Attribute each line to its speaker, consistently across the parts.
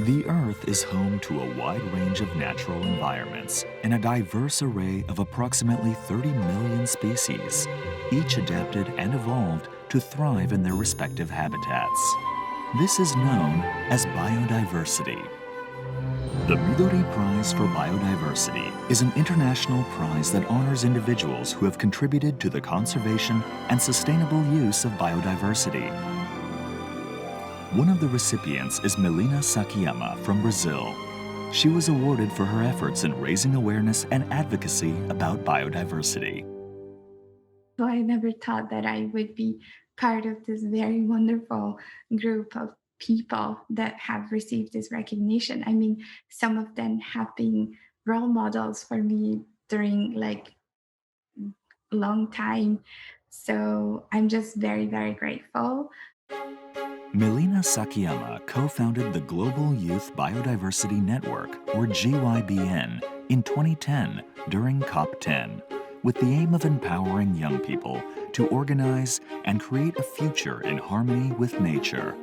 Speaker 1: The Earth is home to a wide range of natural environments and a diverse array of approximately 30 million species, each adapted and evolved to thrive in their respective habitats. This is known as biodiversity. The Midori Prize for Biodiversity is an international prize that honors individuals who have contributed to the conservation and sustainable use of biodiversity. One of the recipients is Melina Sakiyama from Brazil. She was awarded for her efforts in raising awareness and advocacy about biodiversity.
Speaker 2: So I never thought that I would be part of this very wonderful group of people that have received this recognition. I mean, some of them have been role models for me during like a long time. So I'm just very, very grateful.
Speaker 1: Melina Sakiyama co-founded the Global Youth Biodiversity Network, or GYBN, in 2010 during COP10, with the aim of empowering young people to organize and create a future in harmony with nature.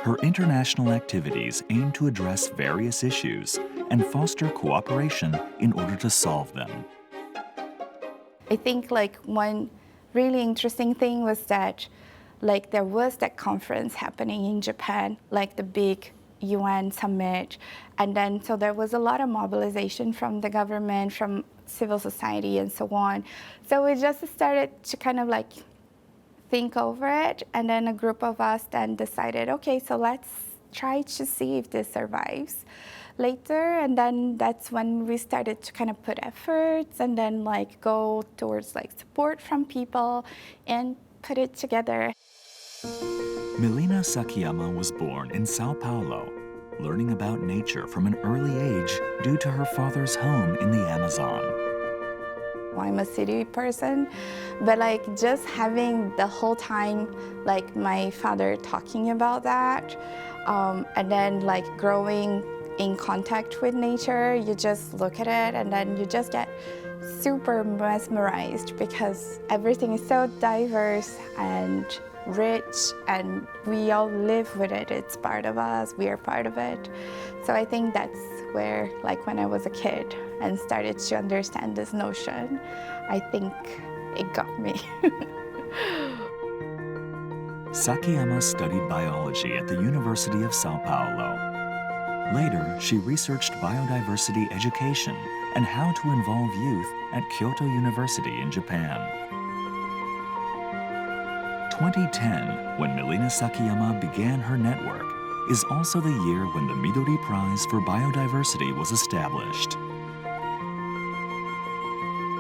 Speaker 1: Her international activities aim to address various issues and foster cooperation in order to solve them.
Speaker 2: I think like one really interesting thing was that like there was that conference happening in Japan, like the big UN summit. And then so there was a lot of mobilization from the government, from civil society and so on. So we just started to kind of like think over it. And then a group of us then decided, okay, so let's try to see if this survives later. And then that's when we started to kind of put efforts and then like go towards like support from people and put it together.
Speaker 1: Melina Sakiyama was born in Sao Paulo, learning about nature from an early age due to her father's home in the Amazon.
Speaker 2: I'm a city person, but like just having the whole time like my father talking about that, and then like growing in contact with nature, you just look at it and then you just get super mesmerized because everything is so diverse and rich and we all live with it. It's part of us, we are part of it. So I think that's where, like when I was a kid and started to understand this notion, I think it got me.
Speaker 1: Sakiyama studied biology at the University of Sao Paulo. Later, she researched biodiversity education and how to involve youth at Kyoto University in Japan. 2010, when Melina Sakiyama began her network, is also the year when the Midori Prize for Biodiversity was established.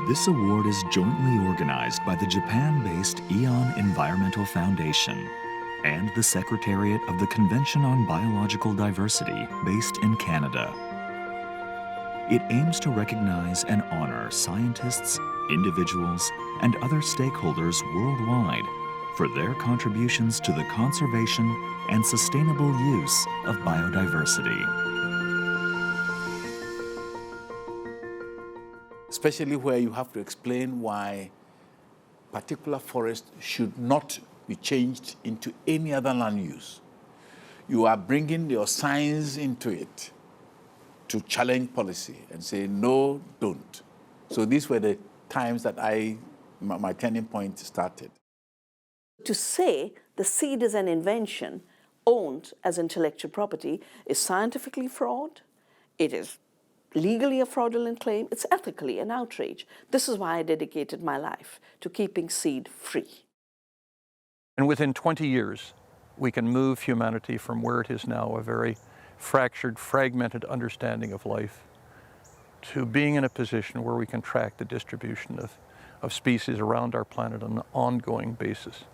Speaker 1: This award is jointly organized by the Japan-based AEON Environmental Foundation and the Secretariat of the Convention on Biological Diversity based in Canada. It aims to recognize and honor scientists, individuals, and other stakeholders worldwide for their contributions to the conservation and sustainable use of biodiversity.
Speaker 3: Especially where you have to explain why particular forest should not be changed into any other land use. You are bringing your science into it to challenge policy and say, no, don't. So these were the times that my turning point started.
Speaker 4: To say the seed is an invention owned as intellectual property is scientifically fraud, it is legally a fraudulent claim, it's ethically an outrage. This is why I dedicated my life to keeping seed free.
Speaker 5: And within 20 years, we can move humanity from where it is now, a very fractured, fragmented understanding of life, to being in a position where we can track the distribution of species around our planet on an ongoing basis,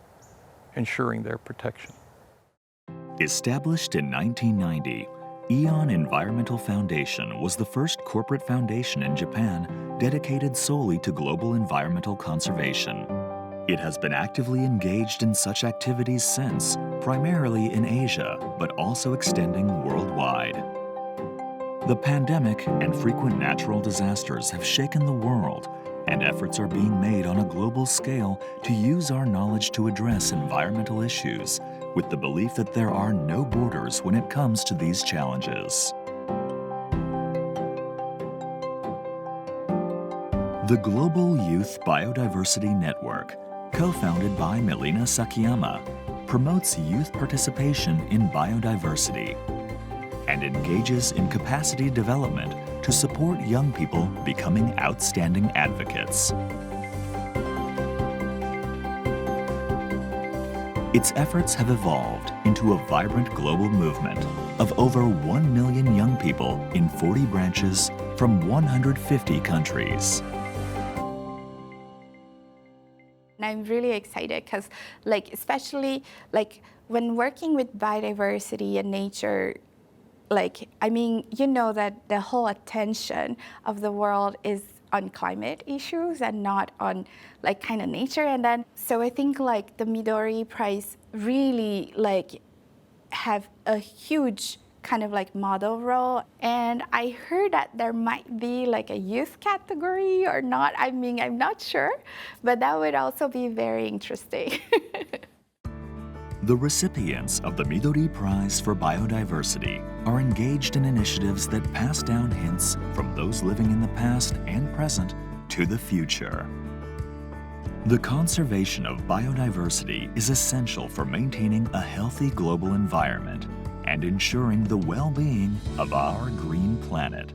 Speaker 5: ensuring their protection.
Speaker 1: Established in 1990, AEON Environmental Foundation was the first corporate foundation in Japan dedicated solely to global environmental conservation. It has been actively engaged in such activities since, primarily in Asia, but also extending worldwide. The pandemic and frequent natural disasters have shaken the world, and efforts are being made on a global scale to use our knowledge to address environmental issues with the belief that there are no borders when it comes to these challenges. The Global Youth Biodiversity Network, co-founded by Melina Sakiyama, promotes youth participation in biodiversity and engages in capacity development to support young people becoming outstanding advocates. Its efforts have evolved into a vibrant global movement of over 1 million young people in 40 branches from 150 countries.
Speaker 2: And I'm really excited because, especially when working with biodiversity and nature, you know that the whole attention of the world is on climate issues and not on nature. And then, so I think the Midori Prize really have a huge model role. And I heard that there might be a youth category or not. I'm not sure, but that would also be very interesting.
Speaker 1: The recipients of the Midori Prize for Biodiversity are engaged in initiatives that pass down hints from those living in the past and present to the future. The conservation of biodiversity is essential for maintaining a healthy global environment and ensuring the well-being of our green planet.